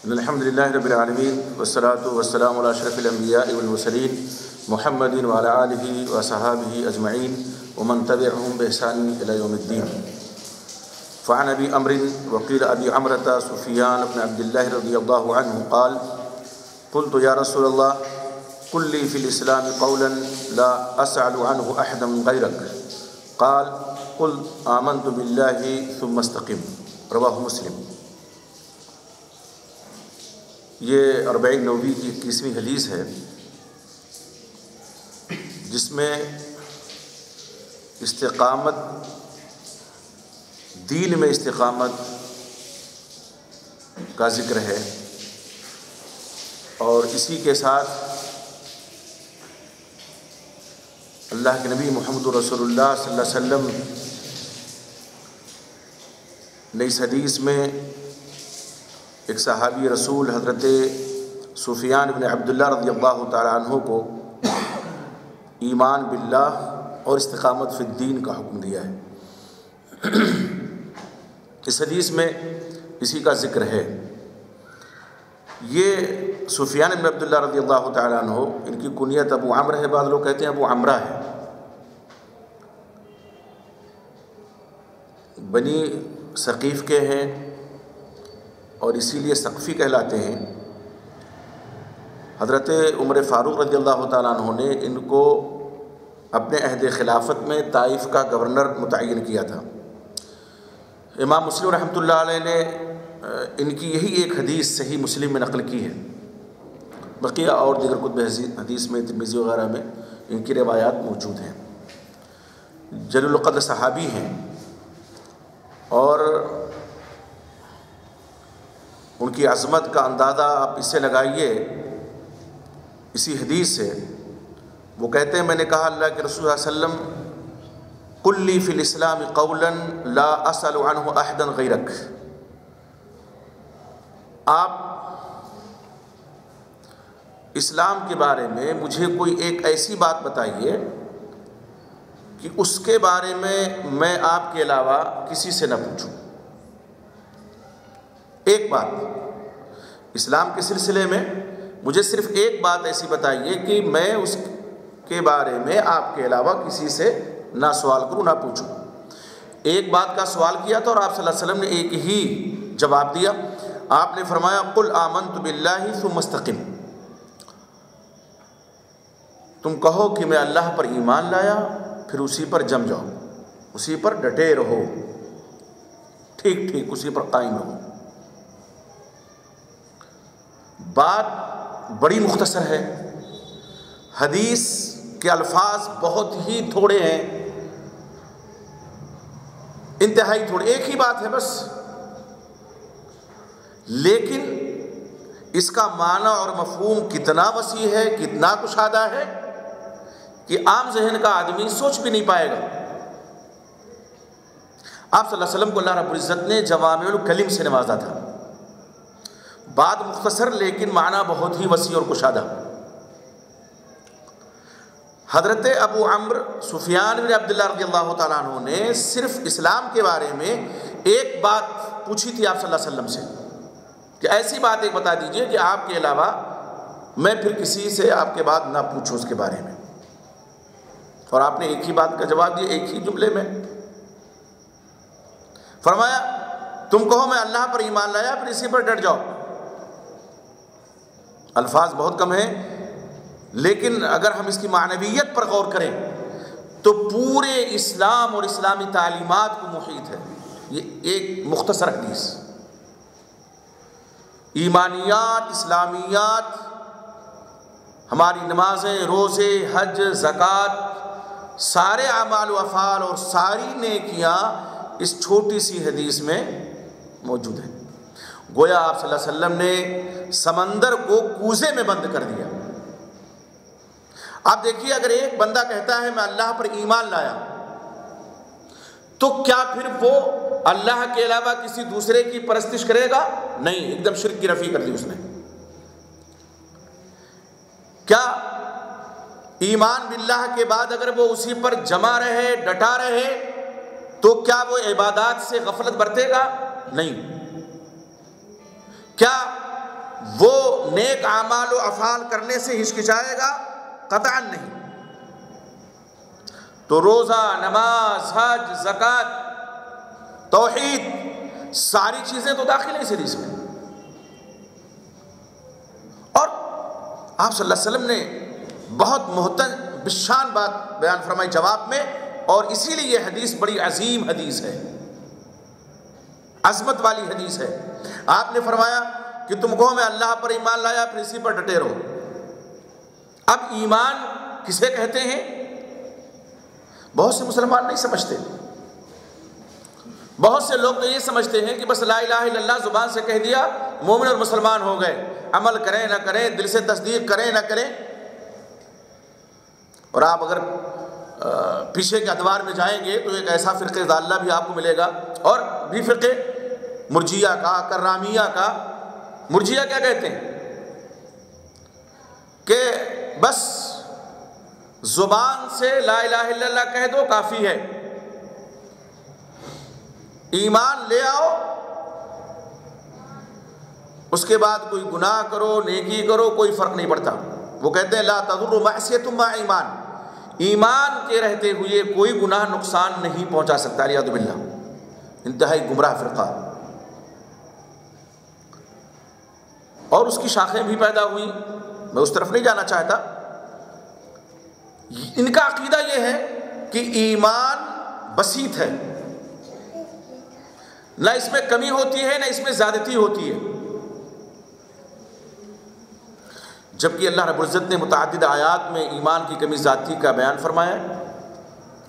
الحمد للہ رب العالمین والصلاة والسلام علی اشرف الانبیاء والمرسلین محمد وعلی آلہ وصحابہ اجمعین ومن تبعهم بإحسان الی یوم الدین۔ فعن ابی عمرو وقیل ابی عمرة سفیان بن عبد اللہ رضی اللہ عنہ قال قلت یا رسول اللہ قل لی فی الاسلام قولا لا اسأل عنہ احدا غیرک قال قل آمنت باللہ ثم استقم، رواہ مسلم۔ یہ 40 نووی کی 21ویں حدیث ہے، جس میں استقامت، دین میں استقامت کا ذکر ہے، اور اسی کے ساتھ اللہ کے نبی محمد رسول اللہ صلی اللہ علیہ وسلم نے اس حدیث میں ایک صحابی رسول حضرت سفیان بن عبداللہ رضی اللہ تعالی عنہ کو ایمان باللہ اور استقامت فی الدین کا حکم دیا ہے۔ اس حدیث میں اسی کا ذکر ہے۔ یہ سفیان بن عبداللہ رضی اللہ تعالی عنہ، ان کی کنیت ابو عمرو ہے، بعض لوگ کہتے ہیں ابو عمرہ ہے۔ بنی ثقیف کے ہیں اور اسی لیے ثقفی کہلاتے ہیں۔ حضرت عمر فاروق رضی اللہ تعالیٰ عنہ نے ان کو اپنے عہد خلافت میں طائف کا گورنر متعین کیا تھا۔ امام مسلم رحمۃ اللہ علیہ نے ان کی یہی ایک حدیث صحیح مسلم میں نقل کی ہے، بقیہ اور دیگر کتب حدیث میں، ترمذی وغیرہ میں ان کی روایات موجود ہیں۔ جلیل القدر صحابی ہیں، اور ان کی عظمت کا اندازہ آپ اس سے لگائیے اسی حدیث سے۔ وہ کہتے ہیں، میں نے کہا اللہ کے رسول صلی اللہ علیہ وسلم قل لی فی الاسلام قولا لا اسأل عنہ احدا غیرک، آپ اسلام کے بارے میں مجھے کوئی ایک ایسی بات بتائیے کہ اس کے بارے میں آپ کے علاوہ کسی سے نہ پوچھوں۔ ایک بات اسلام کے سلسلے میں مجھے صرف ایک بات ایسی بتائیے کہ میں اس کے بارے میں آپ کے علاوہ کسی سے نہ سوال کروں، نہ پوچھوں۔ ایک بات کا سوال کیا تھا اور آپ صلی اللہ علیہ وسلم نے ایک ہی جواب دیا۔ آپ نے فرمایا قل آمنت باللہ ثم استقم، تم کہو کہ میں اللہ پر ایمان لایا، پھر اسی پر جم جاؤ، اسی پر ڈٹے رہو، ٹھیک ٹھیک اسی پر قائم رہو۔ بات بڑی مختصر ہے، حدیث کے الفاظ بہت ہی تھوڑے ہیں، انتہائی تھوڑے، ایک ہی بات ہے بس، لیکن اس کا معنی اور مفہوم کتنا وسیع ہے، کتنا کشادہ ہے کہ عام ذہن کا آدمی سوچ بھی نہیں پائے گا۔ آپ صلی اللہ علیہ وسلم کو اللہ رب العزت نے جوامع الکلم سے نوازا تھا، بات مختصر لیکن معنی بہت ہی وسیع اور کشادہ۔ حضرت ابو عمرو سفیان بن عبداللہ رضی اللہ تعالیٰ عنہ نے صرف اسلام کے بارے میں ایک بات پوچھی تھی آپ صلی اللہ علیہ وسلم سے کہ ایسی بات ایک بتا دیجئے کہ آپ کے علاوہ میں پھر کسی سے آپ کے بعد نہ پوچھوں اس کے بارے میں، اور آپ نے ایک ہی بات کا جواب دیا، ایک ہی جملے میں فرمایا تم کہو میں اللہ پر ایمان لایا، پھر اسی پر ڈٹ جاؤ۔ الفاظ بہت کم ہیں، لیکن اگر ہم اس کی معنویت پر غور کریں تو پورے اسلام اور اسلامی تعلیمات کو محیط ہے یہ ایک مختصر حدیث۔ ایمانیات، اسلامیات، ہماری نمازیں، روزے، حج، زکوٰۃ، سارے اعمال و افعال اور ساری نیکیاں اس چھوٹی سی حدیث میں موجود ہیں۔ گویا آپ صلی اللہ علیہ وسلم نے سمندر کو کوزے میں بند کر دیا۔ آپ دیکھیے، اگر ایک بندہ کہتا ہے میں اللہ پر ایمان لایا، تو کیا پھر وہ اللہ کے علاوہ کسی دوسرے کی پرستش کرے گا؟ نہیں، ایک دم شرک کی نفی کر دی اس نے۔ کیا ایمان باللہ کے بعد اگر وہ اسی پر جمع رہے، ڈٹا رہے، تو کیا وہ عبادات سے غفلت برتے گا؟ نہیں۔ کیا وہ نیک اعمال و افعال کرنے سے ہچکچائے گا؟ قطعاً نہیں۔ تو روزہ، نماز، حج، زکوٰۃ، توحید، ساری چیزیں تو داخل ہیں اس حدیث میں۔ اور آپ صلی اللہ علیہ وسلم نے بہت محترم بشان بات بیان فرمائی جواب میں، اور اسی لیے یہ حدیث بڑی عظیم حدیث ہے، عظمت والی حدیث ہے۔ آپ نے فرمایا کہ تم کو میں اللہ پر ایمان لایا، پھر اسی پر ڈٹے رہو۔ اب ایمان کسے کہتے ہیں؟ بہت سے مسلمان نہیں سمجھتے۔ بہت سے لوگ تو یہ سمجھتے ہیں کہ بس لا الہ الا اللہ زبان سے کہہ دیا مومن اور مسلمان ہو گئے، عمل کریں نہ کریں، دل سے تصدیق کریں نہ کریں۔ اور آپ اگر پیچھے کے ادوار میں جائیں گے تو ایک ایسا فرقہ ضالہ بھی آپ کو ملے گا، اور بھی فرقے مرجیہ کا، کرامیہ کا۔ مرجیہ کیا کہتے ہیں کہ بس زبان سے لا الہ الا اللہ کہہ دو کافی ہے، ایمان لے آؤ، اس کے بعد کوئی گناہ کرو، نیکی کرو، کوئی فرق نہیں پڑتا۔ وہ کہتے ہیں لا تضر معصیۃ مع ایمان، ایمان کے رہتے ہوئے کوئی گناہ نقصان نہیں پہنچا سکتا۔ والعیاذ باللہ، انتہائی گمراہ فرقہ۔ اور اس کی شاخیں بھی پیدا ہوئی، میں اس طرف نہیں جانا چاہتا۔ ان کا عقیدہ یہ ہے کہ ایمان بسیط ہے، نہ اس میں کمی ہوتی ہے نہ اس میں زیادتی ہوتی ہے، جبکہ اللہ رب العزت نے متعدد آیات میں ایمان کی کمی زیادتی کا بیان فرمایا ہے۔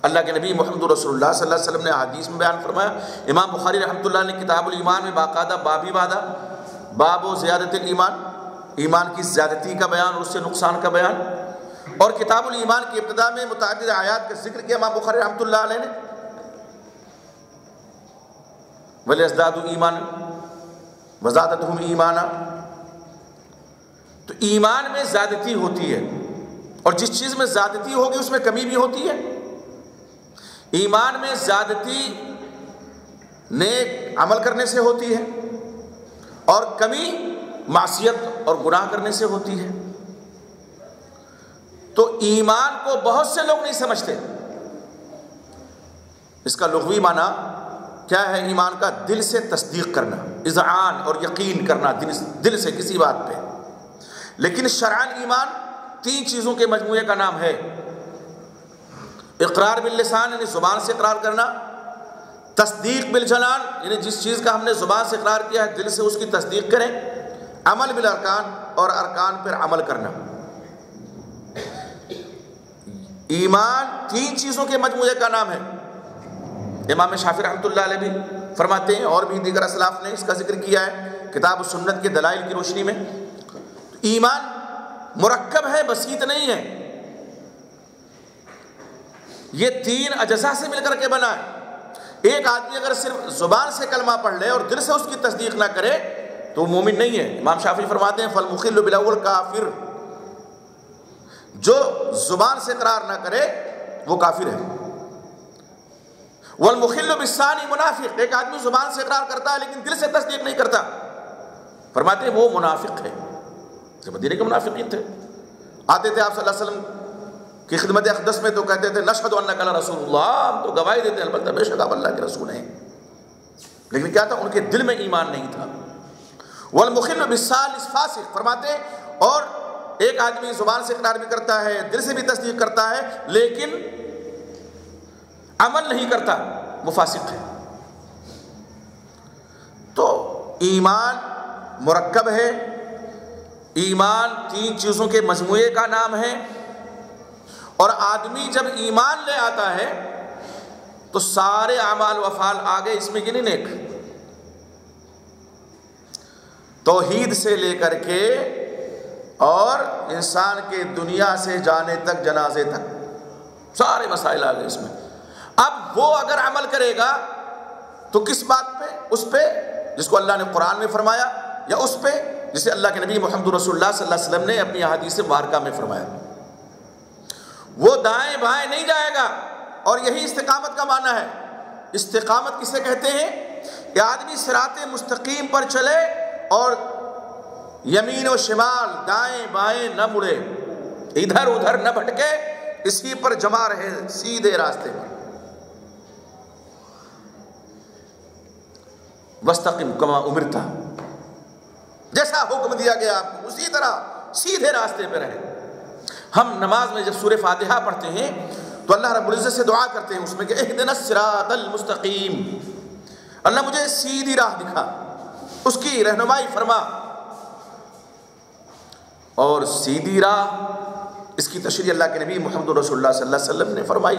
اللہ کے نبی محمد رسول اللہ صلی اللہ علیہ وسلم نے حدیث میں بیان فرمایا۔ امام بخاری رحمۃ اللہ نے کتاب الایمان میں باقاعدہ باب ہی باندھا، باب و زیادت الایمان، ایمان کی زیادتی کا بیان اور اس سے نقصان کا بیان۔ اور کتاب الایمان کی ابتدا میں متعدد آیات کا ذکر کیا امام بخاری رحمۃ اللہ علیہ نے، وَلْيَزْدَادُوا إِيمَانًا وَزَادَتْهُمْ إِيمَانًا۔ تو ایمان میں زیادتی ہوتی ہے، اور جس چیز میں زیادتی ہوگی اس میں کمی بھی ہوتی ہے۔ ایمان میں زیادتی نیک عمل کرنے سے ہوتی ہے، اور کمی معصیت اور گناہ کرنے سے ہوتی ہے۔ تو ایمان کو بہت سے لوگ نہیں سمجھتے۔ اس کا لغوی معنی کیا ہے ایمان کا؟ دل سے تصدیق کرنا، اذعان اور یقین کرنا دل سے کسی بات پہ۔ لیکن شرعاً ایمان تین چیزوں کے مجموعے کا نام ہے۔ اقرار باللسان یعنی زبان سے اقرار کرنا، تصدیق بالجنان یعنی جس چیز کا ہم نے زبان سے اقرار کیا ہے دل سے اس کی تصدیق کریں، عمل بالارکان اور ارکان پر عمل کرنا۔ ایمان تین چیزوں کے مجموعے کا نام ہے۔ امام شافعی رحمۃ اللہ علیہ بھی فرماتے ہیں، اور بھی دیگر اسلاف نے اس کا ذکر کیا ہے کتاب السنت کے دلائل کی روشنی میں۔ ایمان مرکب ہے، بسیط نہیں ہے، یہ تین اجزاء سے مل کر کے بنا ہے۔ ایک آدمی اگر صرف زبان سے کلمہ پڑھ لے اور دل سے اس کی تصدیق نہ کرے تو وہ مومن نہیں ہے۔ امام شافعی فرماتے ہیں فالمخل بالاول کافر، جو زبان سے اقرار نہ کرے وہ کافر ہے۔ والمخل بالثانی منافق، ایک آدمی زبان سے اقرار کرتا ہے لیکن دل سے تصدیق نہیں کرتا، فرماتے ہیں وہ منافق ہے۔ جب مدینے کے منافقین تھے، آتے تھے آپ صلی اللہ علیہ وسلم کی خدمت اقدس میں تو کہتے تھے نشہد انک لرسول اللہ، ہم تو گواہی دیتے ہیں البتہ بے شک آپ اللہ کے رسول ہیں، لیکن کیا تھا؟ ان کے دل میں ایمان نہیں تھا۔ والمخل بالثالث فاسق، فرماتے ہیں اور ایک آدمی زبان سے اقرار بھی کرتا ہے، دل سے بھی تصدیق کرتا ہے لیکن عمل نہیں کرتا، وہ فاسق ہے۔ تو ایمان مرکب ہے، ایمان تین چیزوں کے مجموعے کا نام ہے، اور آدمی جب ایمان لے آتا ہے تو سارے اعمال و افعال آگے اس میں گنے نیک، توحید سے لے کر کے اور انسان کے دنیا سے جانے تک، جنازے تک، سارے مسائل آگے اس میں۔ اب وہ اگر عمل کرے گا تو کس بات پہ؟ اس پہ جس کو اللہ نے قرآن میں فرمایا، یا اس پہ جسے اللہ کے نبی محمد رسول اللہ صلی اللہ علیہ وسلم نے اپنی احادیث مبارکہ میں فرمایا۔ وہ دائیں بائیں نہیں جائے گا، اور یہی استقامت کا معنی ہے۔ استقامت کسے کہتے ہیں؟ کہ آدمی صراط مستقیم پر چلے اور یمین و شمال، دائیں بائیں نہ مڑے، ادھر ادھر نہ بھٹکے، اسی پر جمع رہے سیدھے راستے پر۔ وَاسْتَقِمْ كَمَا أُمِرْتَ، جیسا حکم دیا گیا آپ کو اسی طرح سیدھے راستے پہ رہے۔ ہم نماز میں جب سورہ فاتحہ پڑھتے ہیں تو اللہ رب العزت سے دعا کرتے ہیں اس میں کہ اهْدِنَا الصِّرَاطَ الْمُسْتَقِيمَ، اللہ مجھے سیدھی راہ دکھا، اس کی رہنمائی فرما۔ اور سیدھی راہ، اس کی تشریح اللہ کے نبی محمد رسول اللہ صلی اللہ علیہ وسلم نے فرمائی۔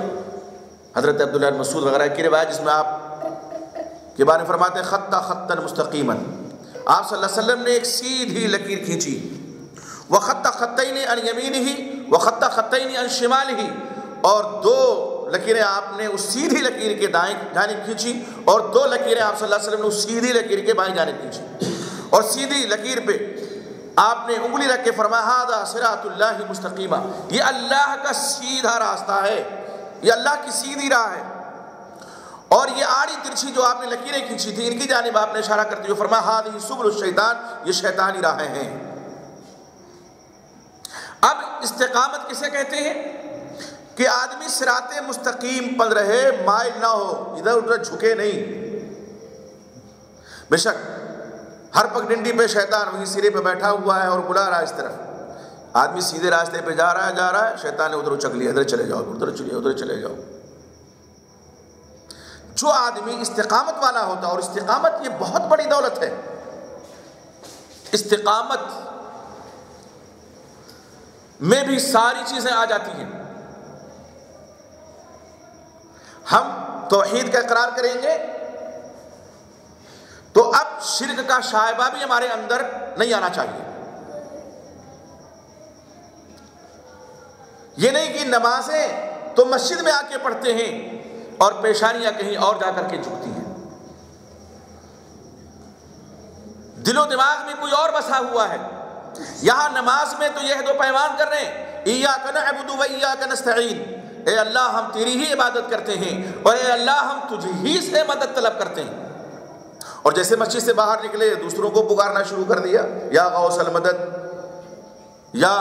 حضرت عبداللہ بن مسعود وغیرہ کی روایت جس میں آپ کے بارے میں فرماتے ہیں خطا خطا مستقیما، آپ صلی اللہ علیہ وسلم نے ایک سیدھی لکیر کھینچی، وخط خطین عن یمینہ وخط خطین عن شمالہ، اور دو لکیریں آپ نے اس سیدھی لکیر کے دائیں جانب کھینچی اور دو لکیریں آپ صلی اللہ علیہ وسلم نے اس سیدھی لکیر کے بائیں جانب کھینچی، اور سیدھی لکیر پہ آپ نے انگلی رکھ کے فرمایا ھذا صراط اللہ مستقیما، یہ اللہ کا سیدھا راستہ ہے، یہ اللہ کی سیدھی راہ ہے۔ اور یہ آڑی ترچھی جو آپ نے لکیریں کھینچی تھی ان کی جانب آپ نے اشارہ کرتے ہوئے فرمایا ھذہ سبل الشیطان، یہ شیطانی راہیں ہیں۔ اب استقامت کسے کہتے ہیں؟ کہ آدمی صراط مستقیم پر رہے، مائل نہ ہو، ادھر ادھر جھکے نہیں۔ بے شک ہر پگڈنڈی پہ شیطان وہیں سرے پہ بیٹھا ہوا ہے اور بلا رہا ہے اس طرف، آدمی سیدھے راستے پہ جا رہا ہے، شیطان نے ادھر اچک لیا، ادھر چلے جاؤ، ادھر چلے جاؤ۔ جو آدمی استقامت والا ہوتا ہے، اور استقامت یہ بہت بڑی دولت ہے، استقامت میں بھی ساری چیزیں آ جاتی ہیں۔ ہم توحید کا اقرار کریں گے تو اب شرک کا شائبہ بھی ہمارے اندر نہیں آنا چاہیے۔ یہ نہیں کہ نمازیں تو مسجد میں آ کے پڑھتے ہیں اور پیشانیاں کہیں اور جا کر کے جھکتی ہیں، دل و دماغ میں کوئی اور بسا ہوا ہے۔ یہاں نماز میں تو یہ عہد و پیمان کر رہے ہیں ایاک نعبد و ایاک نستعین، اے اللہ ہم تیری ہی عبادت کرتے ہیں اور اے اللہ ہم تجھ ہی سے مدد طلب کرتے ہیں۔ اور جیسے مسجد سے باہر نکلے دوسروں کو پکارنا شروع کر دیا، یا غوث المدد، یا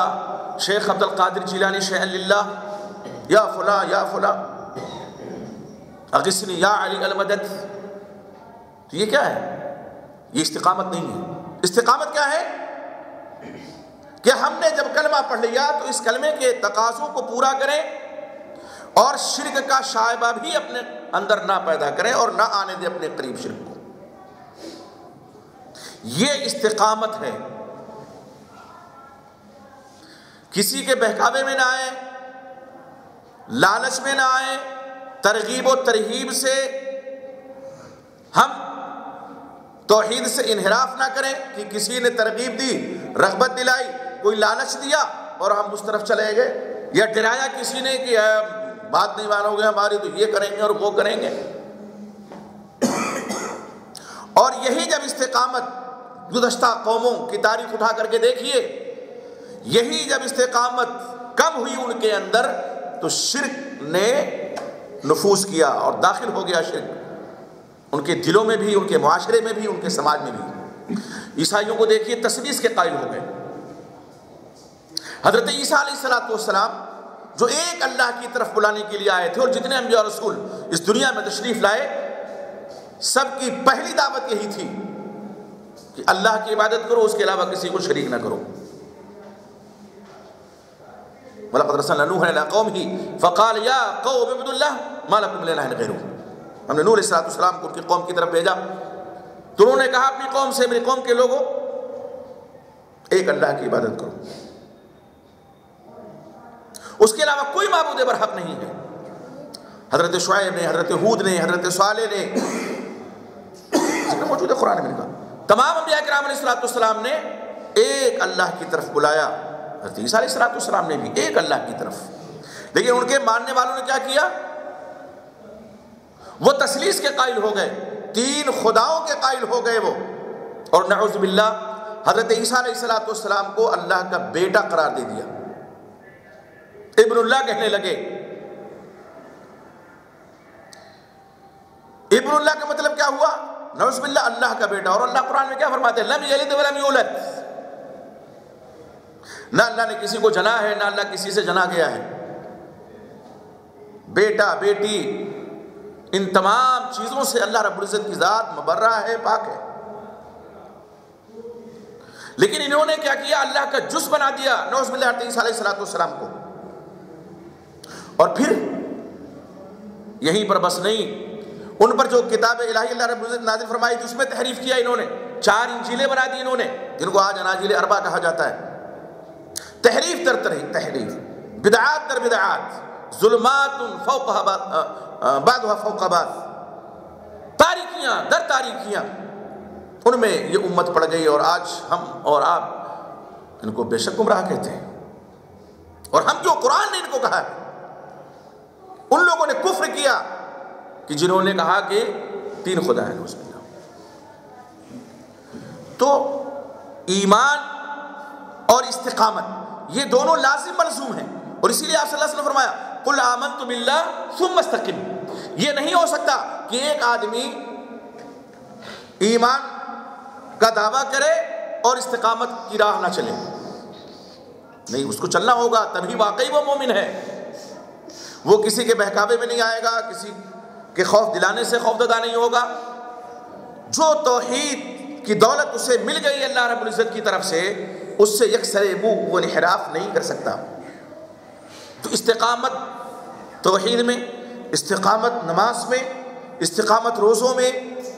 شیخ عبد القادر جیلانی شیئا للہ، یا فلاں یا فلاں، اغثنی یا علی المدد۔ تو یہ کیا ہے؟ یہ استقامت نہیں ہے۔ استقامت کیا ہے؟ کہ ہم نے جب کلمہ پڑھ لیا تو اس کلمے کے تقاضوں کو پورا کریں اور شرک کا شائبہ بھی اپنے اندر نہ پیدا کریں اور نہ آنے دیں اپنے قریب شرک کو۔ یہ استقامت ہے۔ کسی کے بہکاوے میں نہ آئے، لالچ میں نہ آئے، ترغیب و ترہیب سے ہم توحید سے انحراف نہ کریں کہ کسی نے ترغیب دی، رغبت دلائی، کوئی لالچ دیا اور ہم اس طرف چلے گئے، یا ڈرایا کسی نے کہ بات نہیں مانو گے ہماری تو یہ کریں گے اور وہ کریں گے۔ اور یہی جب استقامت، گزشتہ قوموں کی تاریخ اٹھا کر کے دیکھیے، یہی جب استقامت کم ہوئی ان کے اندر تو شرک نے نفوذ کیا اور داخل ہو گیا شرک ان کے دلوں میں بھی، ان کے معاشرے میں بھی، ان کے سماج میں بھی۔ عیسائیوں کو دیکھیے تثلیث کے قائل ہو گئے۔ حضرت عیسیٰ علیہ السلام جو ایک اللہ کی طرف بلانے کے لیے آئے تھے، اور جتنے انبیاء اور رسول اس دنیا میں تشریف لائے سب کی پہلی دعوت یہی تھی کہ اللہ کی عبادت کرو، اس کے علاوہ کسی کو شریک نہ کرو۔ وَلَقَدْ أَرْسَلْنَا نُوحًا إِلَىٰ قَوْمِهِ فَقَالَ يَا قَوْمِ اعْبُدُوا اللَّهَ مَا لَكُم مِّنْ إِلَٰهٍ غَيْرُهُ۔ ہم نے نوح علیہ السلام کو ان کی قوم کی طرف بھیجا تو انہوں نے کہا اپنی قوم سے، میری قوم کے لوگوں ایک اللہ کی عبادت کرو، اس کے علاوہ کوئی معبود برحق نہیں ہے۔ حضرت شعیب نے، حضرت ہود نے، حضرت صالح نے، ذکر موجود ہے قرآن میں لکھا، تمام انبیاء کرام علیہ السلام نے ایک اللہ کی طرف بلایا۔ حضرت عیسیٰ علیہ السلام نے بھی ایک اللہ کی طرف، لیکن ان کے ماننے والوں نے کیا کیا؟ وہ تثلیث کے قائل ہو گئے، تین خداؤں کے قائل ہو گئے وہ، اور نعوذ باللہ حضرت عیسیٰ علیہ السلام کو اللہ کا بیٹا قرار دے دیا، ابن اللہ کہنے لگے۔ ابن اللہ کا مطلب کیا ہوا؟ نعوذ باللہ اللہ کا بیٹا۔ اور اللہ قرآن میں کیا فرماتے ہیں؟ لم یلد ولم یولد، نہ اللہ نے کسی کو جنا ہے، نہ اللہ کسی سے جنا گیا ہے۔ بیٹا بیٹی ان تمام چیزوں سے اللہ رب العزت کی ذات مبرہ ہے، پاک ہے۔ لیکن انہوں نے کیا کیا؟ اللہ کا جز بنا دیا نعوذ باللہ عیسیٰ علیہ السلام کو۔ اور پھر یہیں پر بس نہیں، ان پر جو کتاب الہی اللہ رب العزت نازل فرمائی تھی اس میں تحریف کیا انہوں نے، 4 انجیلیں بنا دی انہوں نے، جن کو آج اناجیل اربع کہا جاتا ہے۔ تحریف در تحریف، بدعات در بدعات، ظلمات بعضها فوق بعض، تاریکیاں در تاریکیاں، ان میں یہ امت پڑ گئی۔ اور آج ہم اور آپ ان کو بے شک گمراہ کہتے ہیں، اور ہم جو قرآن نے ان کو کہا ہے، ان لوگوں نے کفر کیا کہ جنہوں نے کہا کہ 3 خدا ہیں۔ نعوذ باللہ۔ تو ایمان اور استقامت یہ دونوں لازم ملزوم ہیں، اور اسی لیے آپ صلی اللہ علیہ وسلم نے فرمایا قل آمنت باللہ ثم استقم۔ یہ نہیں ہو سکتا کہ ایک آدمی ایمان کا دعویٰ کرے اور استقامت کی راہ نہ چلے، نہیں، اس کو چلنا ہوگا، تبھی واقعی وہ مومن ہے۔ وہ کسی کے بہکاوے میں نہیں آئے گا، کسی کے خوف دلانے سے خوف زدہ نہیں ہوگا۔ جو توحید کی دولت اسے مل گئی اللہ رب العزت کی طرف سے، اس سے یکسر منہ وہ انحراف نہیں کر سکتا۔ تو استقامت توحید میں، استقامت نماز میں، استقامت روزوں میں،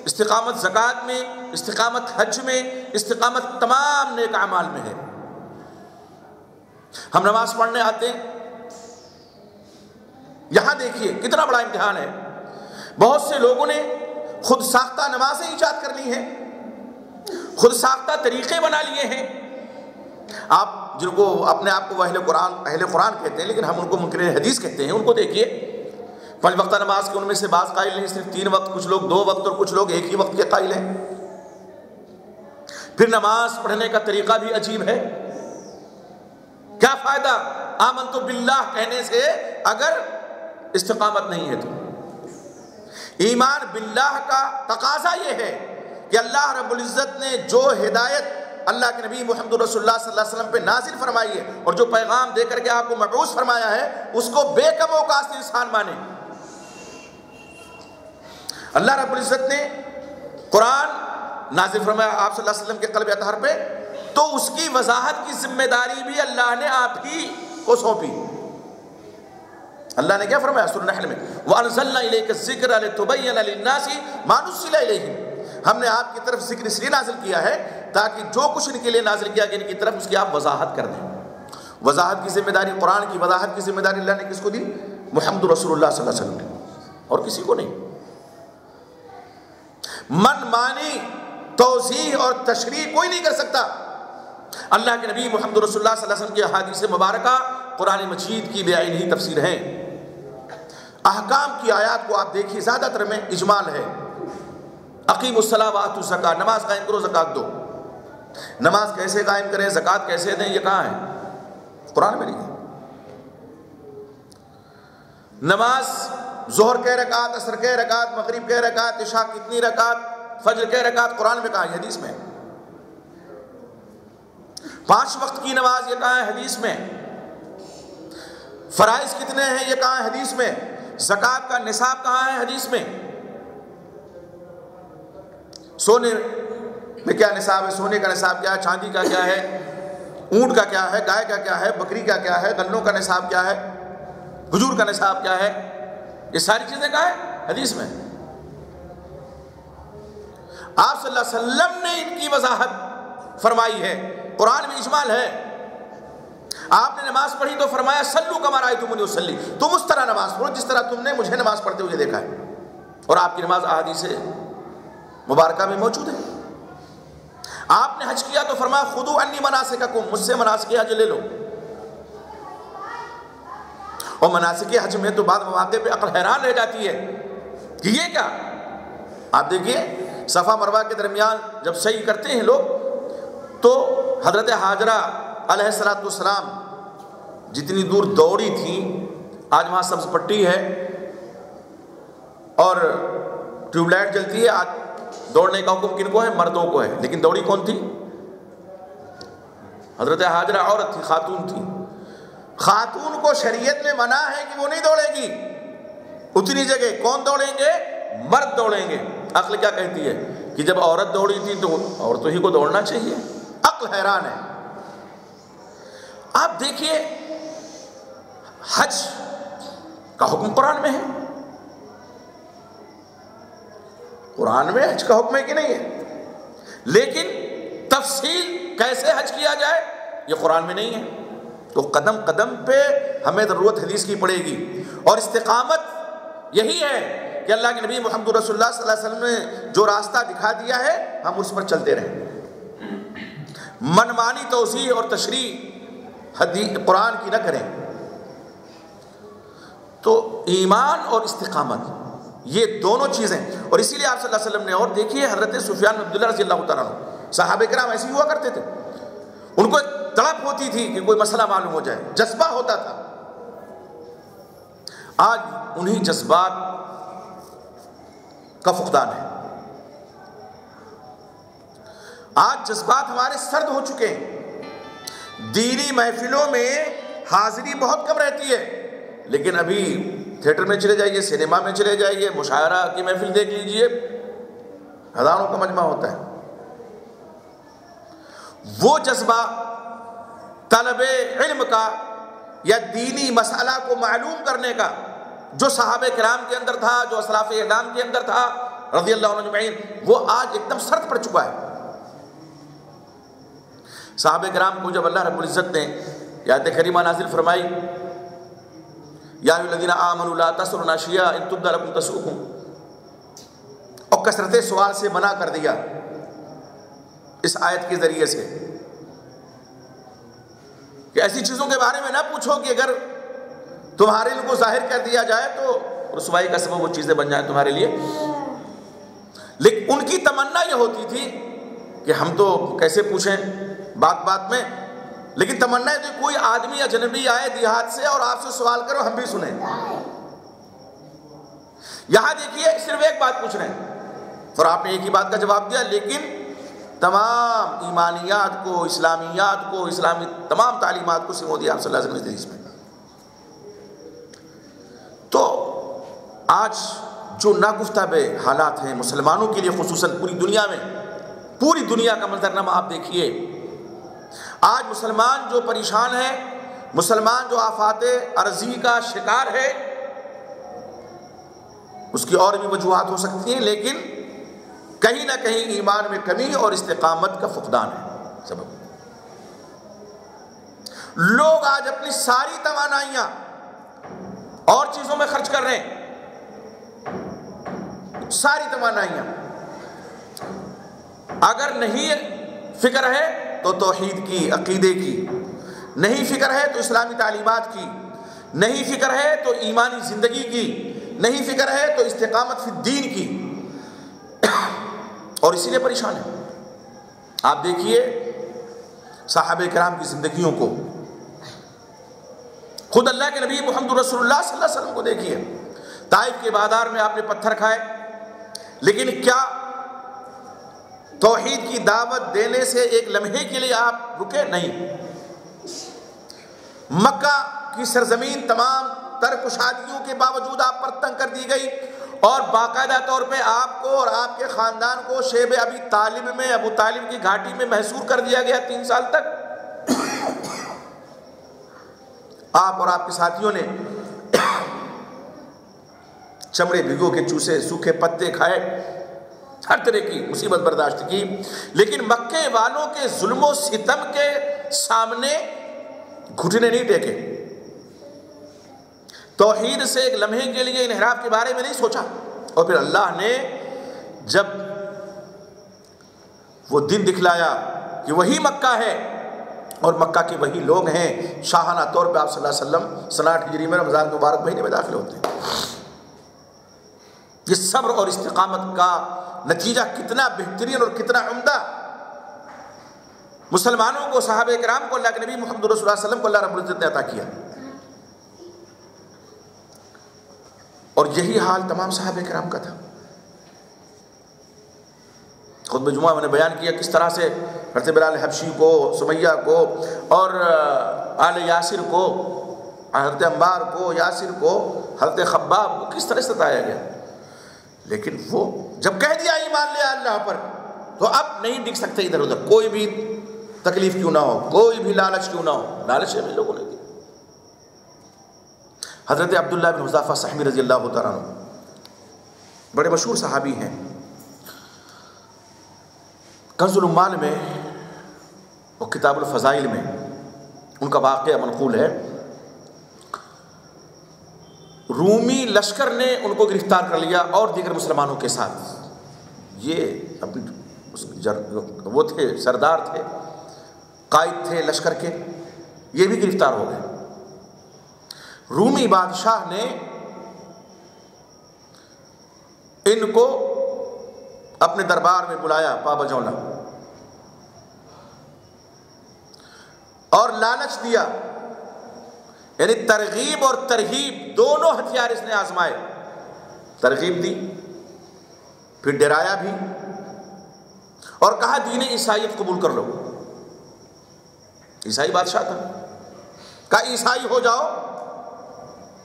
استقامت زکوٰۃ میں، استقامت حج میں، استقامت تمام نیک اعمال میں ہے۔ ہم نماز پڑھنے آتے ہیں، یہاں دیکھیے کتنا بڑا امتحان ہے۔ بہت سے لوگوں نے خود ساختہ نمازیں ایجاد کر لی ہیں، خود ساختہ طریقے بنا لیے ہیں۔ آپ جن کو اپنے آپ کو اہل قرآن کہتے ہیں، لیکن ہم ان کو منکر حدیث کہتے ہیں، ان کو دیکھیے 5 وقتہ نماز کے ان میں سے بعض قائل نہیں، صرف 3 وقت، کچھ لوگ 2 وقت، اور کچھ لوگ 1 ہی وقت کے قائل ہیں۔ پھر نماز پڑھنے کا طریقہ بھی عجیب ہے۔ کیا فائدہ آمنت باللہ کہنے سے اگر استقامت نہیں ہے تو؟ ایمان باللہ کا تقاضا یہ ہے کہ اللہ رب العزت نے جو ہدایت اللہ کے نبی محمد رسول اللہ صلی اللہ علیہ وسلم پہ نازل فرمائی ہے، اور جو پیغام دے کر کے آپ کو مبعوث فرمایا ہے، اس کو بے کم و کاست انسان مانے۔ اللہ رب العزت نے قرآن نازل فرمایا آپ صلی اللہ علیہ وسلم کے قلب اطہر پہ، تو اس کی وضاحت کی ذمہ داری بھی اللہ نے آپ ہی کو سونپی۔ اللہ نے کیا فرمایا سورہ نحل میں؟ وَأَنزَلْنَا إِلَيْكَ الذِّكْرَ لِتُبَيِّنَ لِلنَّاسِ مَا نُزِّلَ إِلَيْهِمْ۔ ہم نے آپ کی طرف ذکر اس لیے نازل کیا ہے تاکہ جو کچھ ان کے لیے نازل کیا گیا ان کی طرف اس کی آپ وضاحت کر دیں۔ وضاحت کی ذمہ داری، قرآن کی وضاحت کی ذمہ داری اللہ نے کس کو دی؟ محمد رسول اللہ صلی اللہ علیہ وسلم نے، اور کسی کو نہیں۔ من مانی توضیح اور تشریح کوئی نہیں کر سکتا۔ اللہ کے نبی محمد رسول اللہ صلی اللہ علیہ وسلم کی احادیث مبارکہ قرآن مجید کی بے عینی تفسیر ہیں۔ احکام کی آیات کو آپ دیکھیے، زیادہ تر میں اجمال ہے۔ اقیموا الصلاۃ وآتوا الزکاۃ، نماز قائم کرو، زکوٰۃ دو۔ نماز کیسے قائم کریں، زکوٰۃ کیسے دیں، یہ کہاں ہے؟ قرآن میں نہیں ہے۔ نماز ظہر کے رکعت، عصر کے رکعت، مغرب کے رکعت، عشاء کتنی رکعت، فجر کے رکعت، قرآن میں کہاں ہے؟ حدیث میں۔ 5 وقت کی نماز، یہ کہاں ہے؟ حدیث میں۔ فرائض کتنے ہیں، یہ کہاں ہے؟ حدیث میں۔ زکوٰۃ کا نصاب کہاں ہے؟ حدیث میں۔ سونے میں کیا نصاب ہے، سونے کا نصاب کیا ہے، چاندی کا کیا ہے، اونٹ کا کیا ہے، گائے کا کیا ہے، بکری کا کیا ہے، گنوں کا نصاب کیا ہے، کھجور کا نصاب کیا ہے، یہ ساری چیزیں کہاں ہیں؟ حدیث میں۔ آپ صلی اللہ علیہ وسلم نے ان کی وضاحت فرمائی ہے، قرآن میں اجمال ہے۔ آپ نے نماز پڑھی تو فرمایا صلو کما رأیتمونی اصلی، تم اس طرح نماز پڑھو جس طرح تم نے مجھے نماز پڑھتے ہوئے دیکھا ہے، اور آپ کی نماز احادیث مبارکہ میں موجود ہے۔ آپ نے حج کیا تو فرمایا خذوا عنی مناسککم، مجھ سے مناسک حج لے لو۔ اور مناسک حج میں تو بعض مواقع پہ عقل حیران رہ جاتی ہے کہ یہ کیا؟ آپ دیکھیے صفا مروہ کے درمیان جب سعی کرتے ہیں لوگ، تو حضرت ہاجرہ علیہ السلام جتنی دور دوڑی تھیں، آج وہاں سبز پٹی ہے اور ٹیوب لائٹ جلتی ہے۔ آج دوڑنے کا حکم کن کو ہے؟ مردوں کو ہے، لیکن دوڑی کون تھی؟ حضرت حاجرہ عورت تھی، خاتون تھی، خاتون کو شریعت میں منع ہے کہ وہ نہیں دوڑے گی اتنی جگہ. کون دوڑیں گے؟ مرد دوڑیں گے. عقل کیا کہتی ہے کہ جب عورت دوڑی تھی تو عورتوں ہی کو دوڑنا چاہیے. عقل حیران ہے. آپ دیکھیے حج کا حکم قرآن میں ہے، قرآن میں حج کا حکم ہے کہ نہیں ہے، لیکن تفصیل کیسے حج کیا جائے یہ قرآن میں نہیں ہے. تو قدم قدم پہ ہمیں ضرورت حدیث کی پڑے گی. اور استقامت یہی ہے کہ اللہ کے نبی محمد رسول اللہ صلی اللہ علیہ وسلم نے جو راستہ دکھا دیا ہے ہم اس پر چلتے رہیں. منمانی توضیح اور تشریح حدیث قرآن کی نہ کریں. تو ایمان اور استقامت یہ دونوں چیزیں. اور اسی لیے آپ صلی اللہ علیہ وسلم نے، اور دیکھیے حضرت سفیان بن عبداللہ رضی اللہ تعالیٰ عنہ، صحابہ کرام ایسے ہی ہوا کرتے تھے. ان کو تڑپ ہوتی تھی کہ کوئی مسئلہ معلوم ہو جائے، جذبہ ہوتا تھا. آج انہی جذبات کا فقدان ہے. آج جذبات ہمارے سرد ہو چکے ہیں. دینی محفلوں میں حاضری بہت کم رہتی ہے، لیکن ابھی تھیٹر میں چلے جائیے، سینما میں چلے جائیے، مشاعرہ کی محفل دیکھ لیجئے، ہزاروں کا مجمع ہوتا ہے. وہ جذبہ طلب علم کا یا دینی مسئلہ کو معلوم کرنے کا جو صحابہ کرام کے اندر تھا، جو اسلاف اعلام کے اندر تھا رضی اللہ عنہ اجمعین، وہ آج ایک دم سرد پڑ چکا ہے. صحابہ کرام کو جب اللہ رب العزت نے آیت کریمہ نازل فرمائی، یا ایھا الذین آمنوا لا تسألوا عن اشیاء ان تبد لکم تسؤکم، اور کثرت سوال سے منع کر دیا اس آیت کے ذریعے سے کہ ایسی چیزوں کے بارے میں نہ پوچھو کہ اگر تمہارے علم کو ظاہر کر دیا جائے تو رسوائی کا سبب وہ چیزیں بن جائیں تمہارے لیے. لیکن ان کی تمنا یہ ہوتی تھی کہ ہم تو کیسے پوچھیں بات بات میں، لیکن تمنا ہے کہ کوئی آدمی اجنبی آئے دیہات سے اور آپ سے سوال کرو ہم بھی سنیں. یہاں دیکھیے صرف ایک بات پوچھ رہے ہیں اور آپ نے ایک ہی بات کا جواب دیا، لیکن تمام ایمانیات کو، اسلامیات کو، اسلامی تمام تعلیمات کو سمو دیا آپ صلی اللہ علیہ وسلم اس میں. تو آج جو ناگفتہ بے حالات ہیں مسلمانوں کے لیے، خصوصاً پوری دنیا میں، پوری دنیا کا منظرنامہ آپ دیکھیے. آج مسلمان جو پریشان ہے، مسلمان جو آفات عرضی کا شکار ہے، اس کی اور بھی وجوہات ہو سکتی ہیں، لیکن کہیں نہ کہیں ایمان میں کمی اور استقامت کا فقدان ہے سبب. لوگ آج اپنی ساری توانائیاں اور چیزوں میں خرچ کر رہے ہیں، ساری توانائیاں. اگر نہیں فکر ہے تو توحید کی، عقیدے کی، نہیں فکر ہے تو اسلامی تعلیمات کی، نہیں فکر ہے تو ایمانی زندگی کی، نہیں فکر ہے تو استقامت فی الدین کی، اور اسی لیے پریشان ہے. آپ دیکھیے صحابہ کرام کی زندگیوں کو، خود اللہ کے نبی محمد رسول اللہ صلی اللہ علیہ وسلم کو دیکھیے. طائف کے بازار میں آپ نے پتھر کھائے، لیکن کیا توحید کی دعوت دینے سے ایک لمحے کے لیے آپ رکے؟ نہیں. مکہ کی سرزمین تمام تر کشادگیوں کے باوجود آپ پر تنگ کر دی گئی، اور باقاعدہ طور پہ آپ کو اور آپ کے خاندان کو شیب ابی طالب میں، ابو طالب کی گھاٹی میں محصور کر دیا گیا 3 سال تک. آپ اور آپ کے ساتھیوں نے چمڑے بھگو کے چوسے، سوکھے پتے کھائے، ہر طرح کی مصیبت برداشت کی، لیکن مکے والوں کے ظلم و ستم کے سامنے گھٹنے نہیں ٹیکے. توحید سے ایک لمحے کے لیے انحراف کے بارے میں نہیں سوچا. اور پھر اللہ نے جب وہ دن دکھلایا کہ وہی مکہ ہے اور مکہ کے وہی لوگ ہیں، شاہانہ طور پہ آپ صلی اللہ علیہ وسلم 67 ہجری میں رمضان مبارک مہینے میں داخل ہوتے ہیں. یہ صبر اور استقامت کا نتیجہ کتنا بہترین اور کتنا عمدہ مسلمانوں کو، صحابہ کرام کو، اللہ کے نبی محمد رسول اللہ صلی اللہ علیہ وسلم کو اللہ رب العزت نے عطا کیا. اور یہی حال تمام صحابہ کرام کا تھا. خطبہ جمعہ میں نے بیان کیا کس طرح سے حضرت بلال حبشی کو، سمیہ کو، اور آل یاسر کو، حضرت عمار کو، یاسر کو، حضرت خباب کو کس طرح ستایا گیا. لیکن وہ جب کہہ دیا ایمان لے اللہ پر تو اب نہیں ڈگ سکتے ادھر ادھر، کوئی بھی تکلیف کیوں نہ ہو، کوئی بھی لالچ کیوں نہ ہو. لالچ ہمیں لوگوں نے دی. حضرت عبداللہ بن حذافہ سہمی رضی اللہ تعالیٰ عنہ بڑے مشہور صحابی ہیں. کنز العمال میں اور کتاب الفضائل میں ان کا واقعہ منقول ہے. رومی لشکر نے ان کو گرفتار کر لیا اور دیگر مسلمانوں کے ساتھ. یہ وہ تھے، سردار تھے، قائد تھے لشکر کے، یہ بھی گرفتار ہو گئے. رومی بادشاہ نے ان کو اپنے دربار میں بلایا پابجولہ اور لالچ دیا، یعنی ترغیب اور ترہیب دونوں ہتھیار اس نے آزمائے. ترغیب دی، پھر ڈرایا بھی، اور کہا دین عیسائیت قبول کر لو. عیسائی بادشاہ تھا، کہا عیسائی ہو جاؤ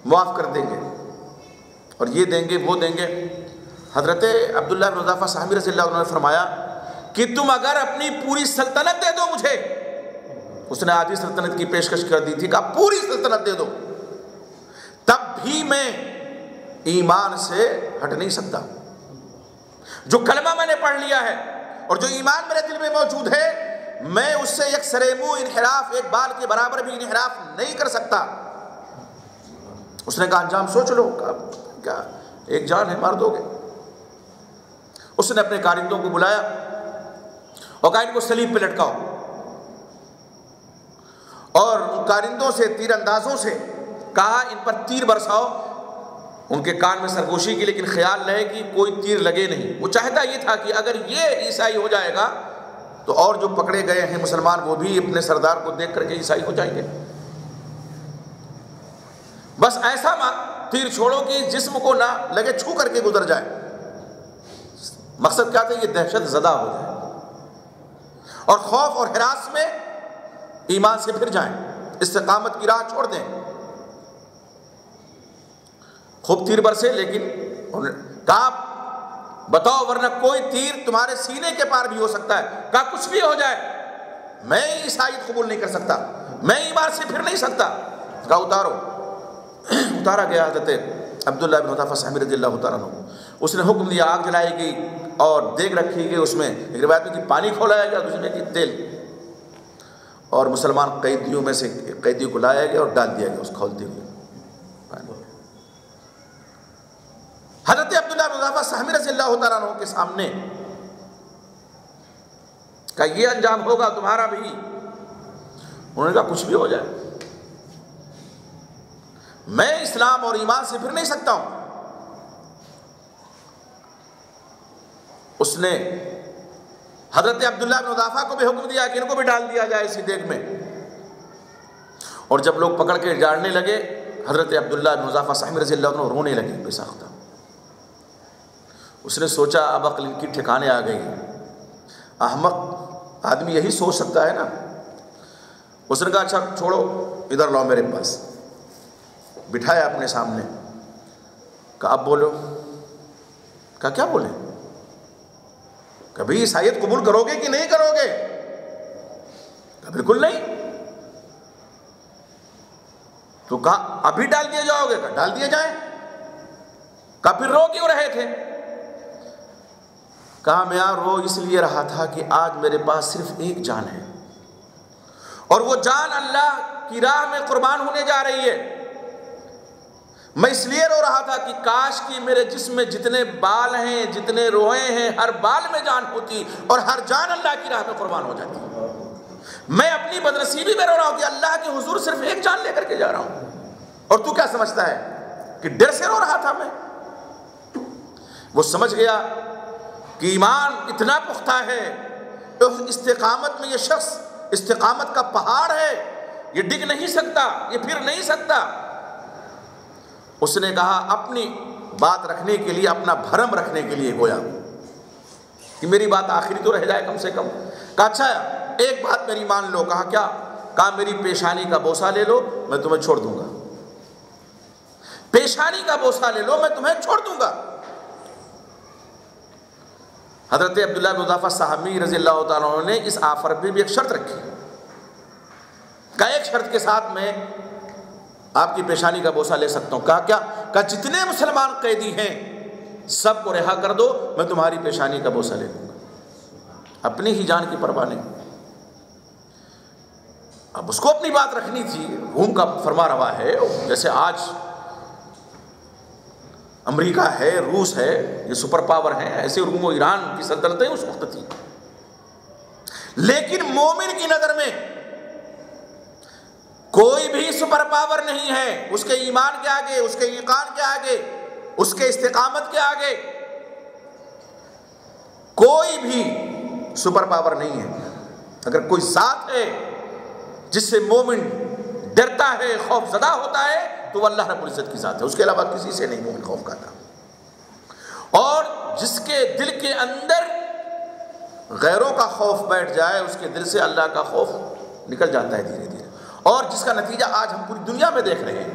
معاف کر دیں گے اور یہ دیں گے وہ دیں گے. حضرت عبداللہ بن حذافہ صحابی رضی اللہ عنہ نے فرمایا کہ تم اگر اپنی پوری سلطنت دے دو مجھے، اس نے آدھی سلطنت کی پیشکش کر دی تھی، کہا پوری سلطنت دے دو، تب بھی میں ایمان سے ہٹ نہیں سکتا. جو کلمہ میں نے پڑھ لیا ہے اور جو ایمان میرے دل میں موجود ہے، میں اس سے ایک سرے منہ انحراف، ایک بال کے برابر بھی انحراف نہیں کر سکتا. اس نے کہا انجام سوچ لو. کیا ایک جان ہے، مار دو گے. اس نے اپنے کارندوں کو بلایا اور کہا ان کو صلیب پہ لٹکاؤ، اور کارندوں سے، تیر اندازوں سے کہا ان پر تیر برساؤ، ان کے کان میں سرگوشی کی، لیکن خیال رہے کہ کوئی تیر لگے نہیں. وہ چاہتا یہ تھا کہ اگر یہ عیسائی ہو جائے گا تو اور جو پکڑے گئے ہیں مسلمان وہ بھی اپنے سردار کو دیکھ کر کے عیسائی ہو جائیں گے. بس ایسا تیر چھوڑو کہ جسم کو نہ لگے، چھو کر کے گزر جائے. مقصد کیا تھا؟ یہ دہشت زدہ ہو جائے اور خوف اور ہراس میں ایمان سے پھر جائیں، استقامت کی راہ چھوڑ دیں. خوب تیر برسے، لیکن کہا بتاؤ ورنہ کوئی تیر تمہارے سینے کے پار بھی ہو سکتا ہے. کہا کچھ بھی ہو جائے میں عیسائیت قبول نہیں کر سکتا، میں ایمان سے پھر نہیں سکتا. کہا اتارو. اتارا گیا حضرت عبداللہ بن حذافہ صحابی رضی اللہ تعالیٰ عنہ. اس نے حکم دیا، آگ جلائی گئی اور دیگ رکھی گئی، اس میں ایک روایت میں کہ پانی کھولایا گیا، دوسرے میں کہ تیل، اور مسلمان قیدیوں میں سے قیدی کو لایا گیا اور ڈال دیا گیا اس کھولتے ہوئے. حضرت عبداللہ بن حذافہ صحابی رضی اللہ تعالیٰ عنہ کے سامنے کہا یہ انجام ہوگا تمہارا بھی. انہوں نے کہا کچھ بھی ہو جائے میں اسلام اور ایمان سے پھر نہیں سکتا ہوں. اس نے حضرت عبداللہ بن حذافہ کو بھی حکم دیا کہ ان کو بھی ڈال دیا جائے اسی دیگ میں. اور جب لوگ پکڑ کے جاڑنے لگے، حضرت عبداللہ بن حذافہ صحابی رضی اللہ عنہ رونے لگے بے ساختہ. اس نے سوچا اب عقل ان کی ٹھکانے آ گئی. احمق آدمی یہی سوچ سکتا ہے نا. اس نے کہا اچھا چھوڑو، ادھر لاؤ میرے پاس. بٹھایا اپنے سامنے. کہا اب بولو. کہا کیا بولے؟ کبھی عیسائیت قبول کرو گے کہ نہیں کرو گے؟ کہا بالکل نہیں. تو کہا ابھی ڈال دیے جاؤ گے؟ کہا ڈال دیے جائیں. کہا پھر رو کیوں رہے تھے؟ کہا میں رو اس لیے رہا تھا کہ آج میرے پاس صرف ایک جان ہے اور وہ جان اللہ کی راہ میں قربان ہونے جا رہی ہے. میں اس لیے رو رہا تھا کہ کاش کہ میرے جسم میں جتنے بال ہیں، جتنے روئیں ہیں، ہر بال میں جان ہوتی اور ہر جان اللہ کی راہ میں قربان ہو جاتی. میں اپنی بدنصیبی میں رو رہا ہوں کہ اللہ کے حضور صرف ایک جان لے کر کے جا رہا ہوں، اور تو کیا سمجھتا ہے کہ ڈر سے رو رہا تھا میں؟ وہ سمجھ گیا کہ ایمان اتنا پختہ ہے، اس استقامت میں یہ شخص استقامت کا پہاڑ ہے، یہ ڈگ نہیں سکتا، یہ پھر نہیں سکتا. اس نے کہا اپنی بات رکھنے کے لیے، اپنا بھرم رکھنے کے لیے، گویا کہ میری بات آخری تو رہ جائے کم سے کم. کہا اچھا ایک بات میری مان لو. کہا کیا؟ کہا میری پیشانی کا بوسہ لے لو میں تمہیں چھوڑ دوں گا. پیشانی کا بوسہ لے لو میں تمہیں چھوڑ دوں گا. حضرت عبداللہ بن حذیفہ صحابی رضی اللہ تعالیٰ عنہ نے اس آفر پہ بھی ایک شرط رکھی. کہا ایک شرط کے ساتھ میں آپ کی پیشانی کا بوسہ لے سکتا ہوں. کہا کیا؟ کہا جتنے مسلمان قیدی ہیں سب کو رہا کر دو میں تمہاری پیشانی کا بوسہ لے لوں گا. اپنی ہی جان کی پرواہ نہیں. اب اس کو اپنی بات رکھنی تھی. روم کا فرما روا ہے، جیسے آج امریکہ ہے، روس ہے، یہ سپر پاور ہیں، ایسے روم و ایران کی سلطنتیں اس وقت تھی. لیکن مومن کی نظر میں کوئی بھی سپر پاور نہیں ہے. اس کے ایمان کے آگے، اس کے یقین کے آگے، اس کے استقامت کے آگے کوئی بھی سپر پاور نہیں ہے. اگر کوئی ذات ہے جس سے مومن ڈرتا ہے، خوف زدہ ہوتا ہے، تو وہ اللہ رب العزت کی ذات ہے. اس کے علاوہ کسی سے نہیں مومن خوف کھاتا. اور جس کے دل کے اندر غیروں کا خوف بیٹھ جائے اس کے دل سے اللہ کا خوف نکل جاتا ہے دھیرے دھیرے. اور جس کا نتیجہ آج ہم پوری دنیا میں دیکھ رہے ہیں.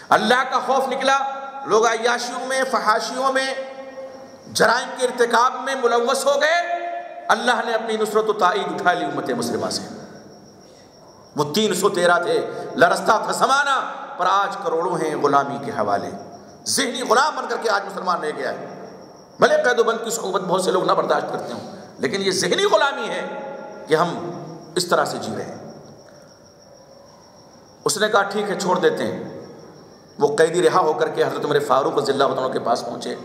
اللہ کا خوف نکلا، لوگ عیاشیوں میں، فحاشیوں میں، جرائم کے ارتکاب میں ملوث ہو گئے. اللہ نے اپنی نصرت و تائید اٹھا لی امت مسلمہ سے. وہ 313 تھے، لرزتا تھا زمانہ، پر آج کروڑوں ہیں غلامی کے حوالے. ذہنی غلام بن کر کے آج مسلمان رہ گیا ہے. بھلے قید و بند کی صحبت بہت سے لوگ نہ برداشت کرتے ہوں، لیکن یہ ذہنی غلامی ہے کہ ہم اس طرح سے جی رہے ہیں. اس نے کہا ٹھیک ہے چھوڑ دیتے ہیں. وہ قیدی رہا ہو کر کے حضرت عمر فاروق رضی اللہ عنہ کے پاس پہنچے.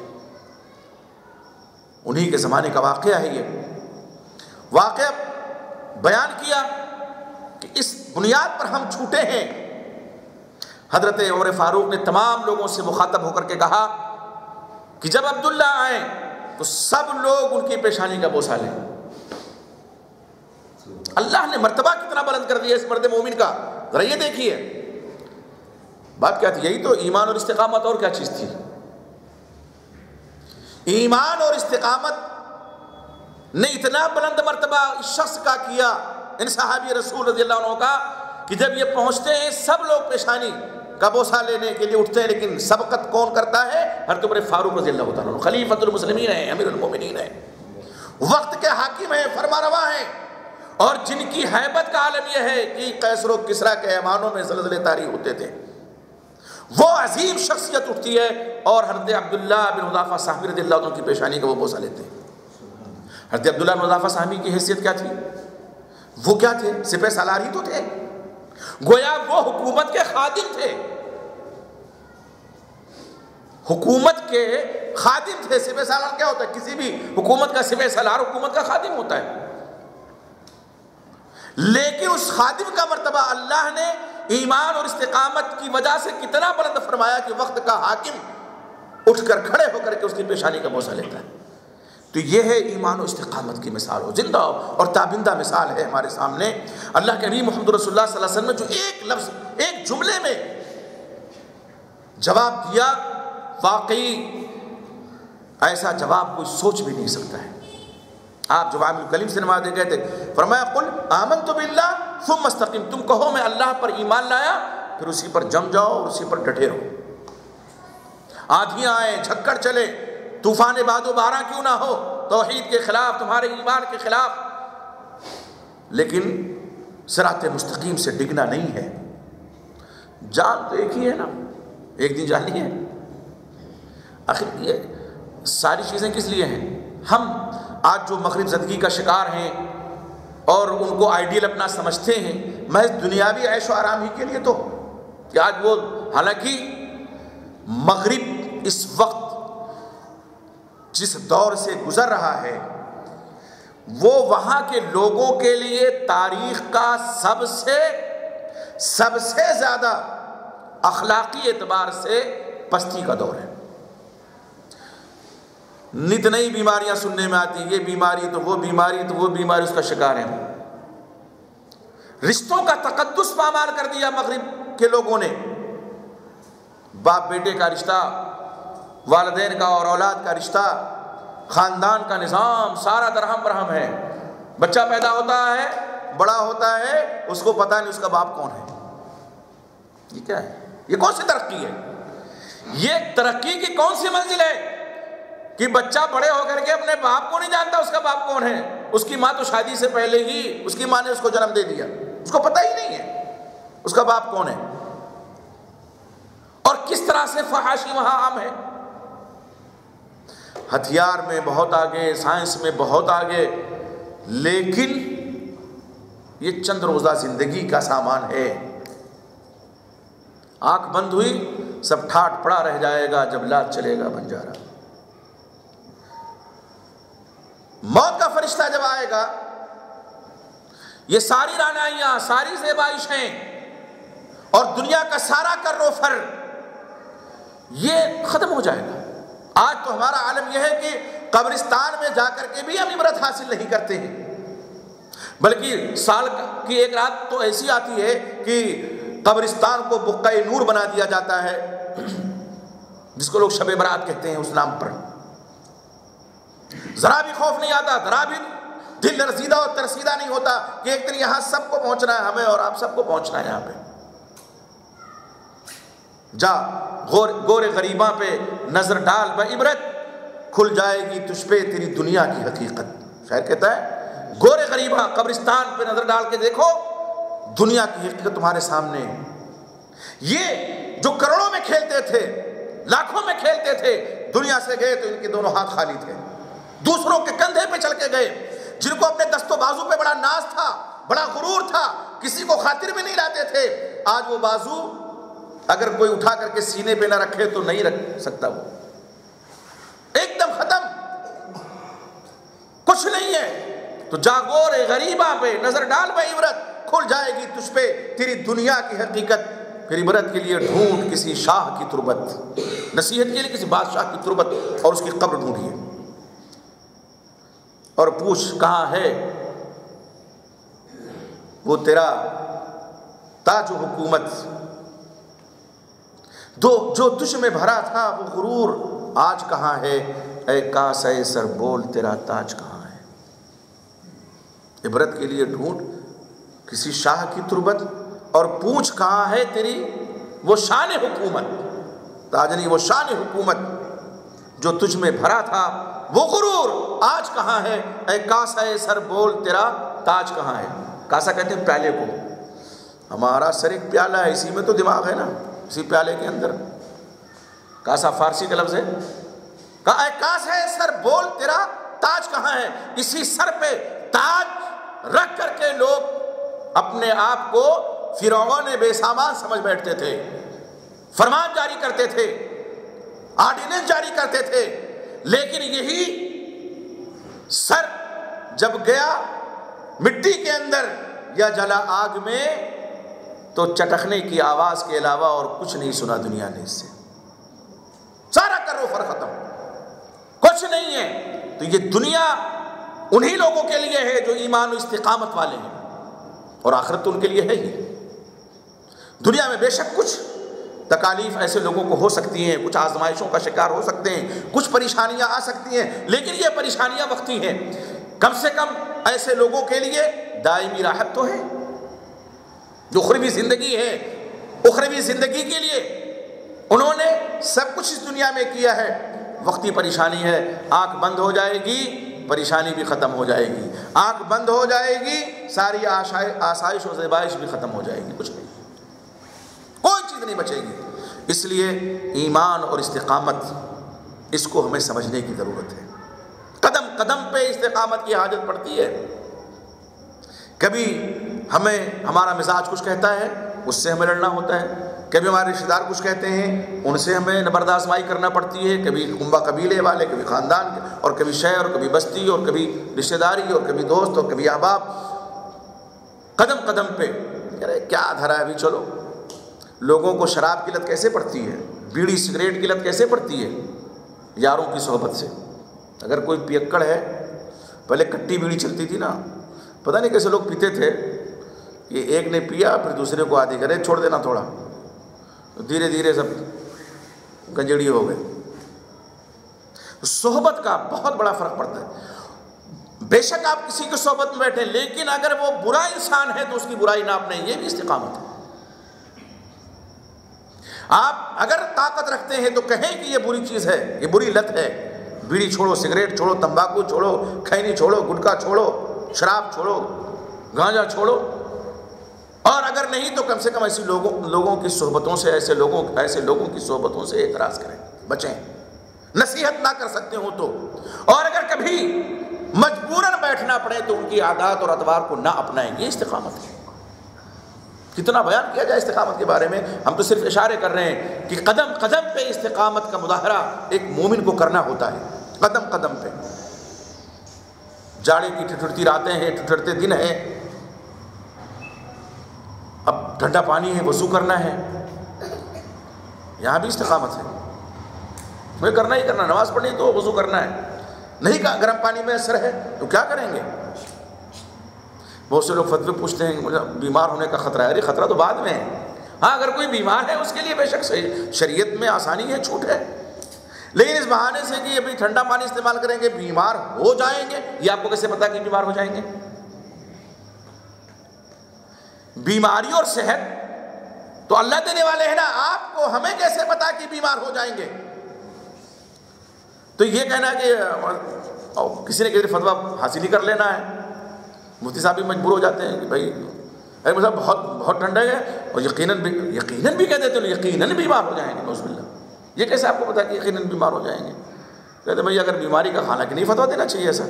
انہی کے زمانے کا واقعہ ہے. یہ واقعہ بیان کیا کہ اس بنیاد پر ہم چھوٹے ہیں. حضرت عمر فاروق نے تمام لوگوں سے مخاطب ہو کر کے کہا کہ جب عبداللہ آئیں تو سب لوگ ان کی پیشانی کا بوسہ لیں. اللہ نے مرتبہ کتنا بلند کر دیا اس مرد مومن کا. ذرا یہ دیکھیے بات کیا تھی. یہی تو ایمان اور استقامت، اور کیا چیز تھی؟ ایمان اور استقامت نے اتنا بلند مرتبہ اس شخص کا کیا، ان صحابی رسول رضی اللہ عنہ کا، کہ جب یہ پہنچتے ہیں سب لوگ پیشانی کا بوسہ لینے کے لیے اٹھتے ہیں. لیکن سبقت کون کرتا ہے؟ حضرت عمر فاروق رضی اللہ تعالیٰ عنہ، خلیفۃ المسلمین ہیں، امیر المومنین ہیں، وقت کے حاکم ہیں، فرما روا ہیں، اور جن کی ہیبت کا عالم یہ ہے کہ قیصر و کسریٰ کے ایوانوں میں زلزلے طاری ہوتے تھے. وہ عظیم شخصیت اٹھتی ہے اور حضرت عبداللہ بن حذیفہ صحابی رضی اللہ عنہ کی پیشانی کا وہ بوسہ لیتے ہیں. حضرت عبداللہ بن حذیفہ صحابی کی حیثیت کیا تھی؟ وہ کیا تھے؟ سپہ سالار ہی تو تھے. گویا وہ حکومت کے خادم تھے، حکومت کے خادم تھے. سپہ سالار کیا ہوتا ہے؟ کسی بھی حکومت کا سپہ سالار حکومت کا خادم ہوتا ہے. لیکن اس خادم کا مرتبہ اللہ نے ایمان اور استقامت کی وجہ سے کتنا بلند فرمایا کہ وقت کا حاکم اٹھ کر کھڑے ہو کر کے اس کی پیشانی کا بوسہ لیتا ہے. تو یہ ہے ایمان و استقامت کی مثال، ہو زندہ اور تابندہ مثال ہے ہمارے سامنے. اللہ کے نبی محمد رسول اللہ صلی اللہ علیہ وسلم نے جو ایک لفظ، ایک جملے میں جواب دیا، واقعی ایسا جواب کوئی سوچ بھی نہیں سکتا ہے. آپ جوامع الکلم سے نماز دے گئے تھے، فرمایا قل آمنت باللہ ثم استقم، تم کہو میں اللہ پر ایمان لایا، پھر اسی پر جم جاؤ اور اسی پر ڈٹے رہو. آندھیاں آئیں، جھکڑ چلے، طوفان باد و باران کیوں نہ ہو، توحید کے خلاف، تمہارے ایمان کے خلاف، لیکن صراط مستقیم سے ڈگنا نہیں ہے. جان تو ایک ہی ہے نا، ایک دن جانی ہے. آخر یہ ساری چیزیں کس لیے ہیں؟ ہم آج جو مغرب زدگی کا شکار ہیں اور ان کو آئیڈیل اپنا سمجھتے ہیں، محض دنیاوی عیش و آرام ہی کے لیے تو کہ آج وہ، حالانکہ مغرب اس وقت جس دور سے گزر رہا ہے وہ وہاں کے لوگوں کے لیے تاریخ کا سب سے زیادہ اخلاقی اعتبار سے پستی کا دور ہے. نت نئی بیماریاں سننے میں آتی ہیں، یہ بیماری تو وہ بیماری تو وہ بیماری، اس کا شکار ہیں. رشتوں کا تقدس پامال کر دیا مغرب کے لوگوں نے. باپ بیٹے کا رشتہ، والدین کا اور اولاد کا رشتہ، خاندان کا نظام سارا درہم برہم ہے. بچہ پیدا ہوتا ہے، بڑا ہوتا ہے، اس کو پتہ نہیں اس کا باپ کون ہے۔ یہ کیا ہے؟ یہ کون سی ترقی ہے؟ یہ ترقی کی کون سی منزل ہے کہ بچہ بڑے ہو کر کے اپنے باپ کو نہیں جانتا اس کا باپ کون ہے؟ اس کی ماں تو شادی سے پہلے ہی اس کی ماں نے اس کو جنم دے دیا، اس کو پتہ ہی نہیں ہے اس کا باپ کون ہے۔ اور کس طرح سے فحاشی وہاں عام ہے، ہتھیار میں بہت آگے، سائنس میں بہت آگے، لیکن یہ چند روزہ زندگی کا سامان ہے۔ آنکھ بند ہوئی سب ٹھاٹ پڑا رہ جائے گا، جب لات چلے گا بنجارا۔ موت کا فرشتہ جب آئے گا، یہ ساری رعنائیاں، ساری زیبائشیں اور دنیا کا سارا کر و فر یہ ختم ہو جائے گا۔ آج تو ہمارا عالم یہ ہے کہ قبرستان میں جا کر کے بھی ہم عبرت حاصل نہیں کرتے ہیں، بلکہ سال کی ایک رات تو ایسی آتی ہے کہ قبرستان کو بقعہ نور بنا دیا جاتا ہے، جس کو لوگ شب برات کہتے ہیں اس نام پر۔ ذرا بھی خوف نہیں آتا، ذرا بھی دل لرزیدہ اور ترسیدہ نہیں ہوتا کہ ایک دن یہاں سب کو پہنچنا ہے، ہمیں اور آپ سب کو پہنچنا ہے یہاں پہ۔ جا گور غریباں پہ نظر ڈال بعبرت، کھل جائے گی تجھ پہ تیری دنیا کی حقیقت۔ شاعر کہتا ہے گور غریباں، قبرستان پہ نظر ڈال کے دیکھو، دنیا کی حقیقت تمہارے سامنے۔ یہ جو کروڑوں میں کھیلتے تھے، لاکھوں میں کھیلتے تھے، دنیا سے گئے تو ان کے دونوں ہاتھ خالی تھے، دوسروں کے کندھے پہ چل کے گئے۔ جن کو اپنے دست و بازو پہ بڑا ناز تھا، بڑا غرور تھا، کسی کو خاطر بھی نہیں لاتے تھے، آج وہ بازو اگر کوئی اٹھا کر کے سینے پہ نہ رکھے تو نہیں رکھ سکتا، وہ ایک دم ختم، کچھ نہیں ہے۔ تو جاگور غریباں پہ نظر ڈال بعبرت، کھل جائے گی تجھ پہ تیری دنیا کی حقیقت۔ پھر عبرت کے لیے ڈھونڈ کسی شاہ کی تربت، نصیحت کے لیے کسی بادشاہ کی تربت اور اس کی قبر ڈھونڈیے اور پوچھ کہاں ہے وہ تیرا تاج و حکومت، جو تجھ میں بھرا تھا وہ غرور آج کہاں ہے؟ اے کاسے سر بول تیرا تاج کہاں ہے؟ عبرت کے لیے ڈھونڈ کسی شاہ کی تربت اور پوچھ کہاں ہے تیری وہ شان حکومت، تاج نہیں، وہ شان حکومت جو تجھ میں بھرا تھا وہ غرور آج کہاں ہے؟ اے کاسے سر بول تیرا تاج کہاں ہے؟ کاسا کہتے ہیں پیالے کو، ہمارا سر ایک پیالہ ہے، اسی میں تو دماغ ہے نا، اسی پیالے کے اندر۔ کاسا فارسی کا لفظ ہے، کہا اے کاسے سر بول تیرا تاج کہاں ہے؟ اسی سر پہ تاج رکھ کر کے لوگ اپنے آپ کو فرعون بے سامان سمجھ بیٹھتے تھے، فرمان جاری کرتے تھے، آرڈیننس جاری کرتے تھے، لیکن یہی سر جب گیا مٹی کے اندر یا جلا آگ میں تو چٹکنے کی آواز کے علاوہ اور کچھ نہیں سنا دنیا نے، اس سے سارا کر و فر ختم، کچھ نہیں ہے۔ تو یہ دنیا انہی لوگوں کے لیے ہے جو ایمان و استقامت والے ہیں، اور آخرت تو ان کے لیے ہے ہی۔ دنیا میں بے شک کچھ تکالیف ایسے لوگوں کو ہو سکتی ہیں، کچھ آزمائشوں کا شکار ہو سکتے ہیں، کچھ پریشانیاں آ سکتی ہیں، لیکن یہ پریشانیاں وقتی ہیں۔ کم سے کم ایسے لوگوں کے لیے دائمی راحت تو ہے، جو اخروی زندگی ہے، اخروی زندگی کے لیے انہوں نے سب کچھ اس دنیا میں کیا ہے۔ وقتی پریشانی ہے، آنکھ بند ہو جائے گی پریشانی بھی ختم ہو جائے گی، آنکھ بند ہو جائے گی ساری آسائش و زیبائش بھی ختم ہو جائے گی، کچھ نہیں، کوئی چیز نہیں بچے گی۔ اس لیے ایمان اور استقامت، اس کو ہمیں سمجھنے کی ضرورت ہے۔ قدم قدم پہ استقامت کی حاجت پڑتی ہے۔ کبھی ہمارا مزاج کچھ کہتا ہے، اس سے ہمیں لڑنا ہوتا ہے، کبھی ہمارے رشتہ دار کچھ کہتے ہیں، ان سے ہمیں برداشت کرنا پڑتی ہے، کبھی کنبہ قبیلے والے، کبھی خاندان کے، اور کبھی شہر، اور کبھی بستی، اور کبھی رشتہ داری، اور کبھی دوست، اور کبھی احباب۔ قدم قدم پہ ارے کیا دھرا ہے ابھی، چلو۔ لوگوں کو شراب کی لت کیسے پڑتی ہے، بیڑی سگریٹ کی لت کیسے پڑتی ہے؟ یاروں کی صحبت سے۔ اگر کوئی پیکڑ ہے، پہلے کٹی بیڑی چلتی تھی نا، پتہ نہیں کیسے لوگ پیتے تھے، یہ ایک نے پیا پھر دوسرے کو آدھی کرے چھوڑ دینا تھوڑا، دھیرے دھیرے سب گنجڑی ہو گئے۔ صحبت کا بہت بڑا فرق پڑتا ہے۔ بے شک آپ کسی کی صحبت میں بیٹھے، لیکن اگر وہ برا انسان ہے تو اس کی برائی نہ اپنائیں، یہ بھی استقامت ہے۔ آپ اگر طاقت رکھتے ہیں تو کہیں کہ یہ بری چیز ہے، یہ بری لت ہے، بیڑی چھوڑو، سگریٹ چھوڑو، تمباکو چھوڑو، کھینی چھوڑو، گٹکا چھوڑو، شراب چھوڑو، گانجا چھوڑو، اور اگر نہیں تو کم سے کم ایسی لوگوں کی صحبتوں سے، ایسے لوگوں کی صحبتوں سے اعتراض کریں، بچیں، نصیحت نہ کر سکتے ہوں تو، اور اگر کبھی مجبوراً بیٹھنا پڑے تو ان کی عادات اور اطوار کو نہ اپنائیں، یہ استقامت ہے۔ کتنا بیان کیا جائے استقامت کے بارے میں، ہم تو صرف اشارے کر رہے ہیں کہ قدم قدم پہ استقامت کا مظاہرہ ایک مومن کو کرنا ہوتا ہے، قدم قدم پہ۔ جاڑے کی ٹھٹھرتی راتیں ہیں، ٹھٹھرتے دن ہیں، اب ٹھنڈا پانی ہے، وضو کرنا ہے، یہاں بھی استقامت ہے، وہ کرنا ہی کرنا، نماز پڑھنی تو وضو کرنا ہے، نہیں کہا گرم پانی میں اثر ہے تو کیا کریں گے؟ بہت سے لوگ فتوے پوچھتے ہیں مجھے بیمار ہونے کا خطرہ ہے، ارے خطرہ تو بعد میں ہے، ہاں اگر کوئی بیمار ہے اس کے لیے بے شک صحیح شریعت میں آسانی ہے، چھوٹ ہے، لیکن اس بہانے سے کہ ابھی ٹھنڈا پانی استعمال کریں گے بیمار ہو جائیں گے، یہ آپ کو کیسے پتا کہ بیمار ہو جائیں گے؟ بیماری اور صحت تو اللہ دینے والے ہیں نا، آپ کو ہمیں کیسے پتا کہ بیمار ہو جائیں گے؟ تو یہ کہنا کہ کسی نے کسی فتویٰ حاصل ہی کر لینا ہے، مفتی صاحب بھی مجبور ہو جاتے ہیں کہ بھائی ارے مطلب بہت ٹھنڈا ہے، اور یقیناً بھی کہہ دیتے ہیں یقیناً بیمار ہو جائیں گے، نعوذ باللہ، یہ کیسے آپ کو پتا کہ یقیناً بیمار ہو جائیں گے؟ کہتے بھائی اگر بیماری کا حالانکہ نہیں فتویٰ دینا چاہیے ایسا،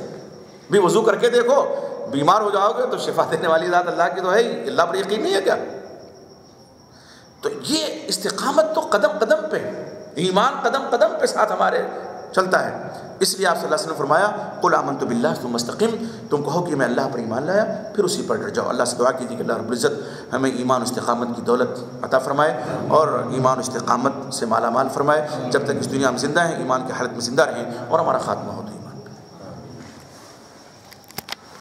بھی وضو کر کے دیکھو، بیمار ہو جاؤ گے تو شفا دینے والی ذات اللہ کی تو ہے ہی، اللہ پر یقین نہیں ہے کیا؟ تو یہ استقامت تو قدم قدم پہ، ایمان قدم قدم پہ ساتھ ہمارے چلتا ہے، اس لیے آپ صلی اللہ علیہ وسلم نے فرمایا قل آمنت باللہ ثم استقم، تم کہو کہ میں اللہ پر ایمان لایا پھر اسی پر ڈٹ جاؤ۔ اللہ سے دعا کیجیے کہ اللہ رب العزت ہمیں ایمان و استقامت کی دولت عطا فرمائے اور ایمان و استقامت سے مالا مال فرمائے، جب تک اس دنیا میں زندہ ہیں ایمان کی حالت میں زندہ رہیں اور ہمارا خاتمہ ہوتا ہے۔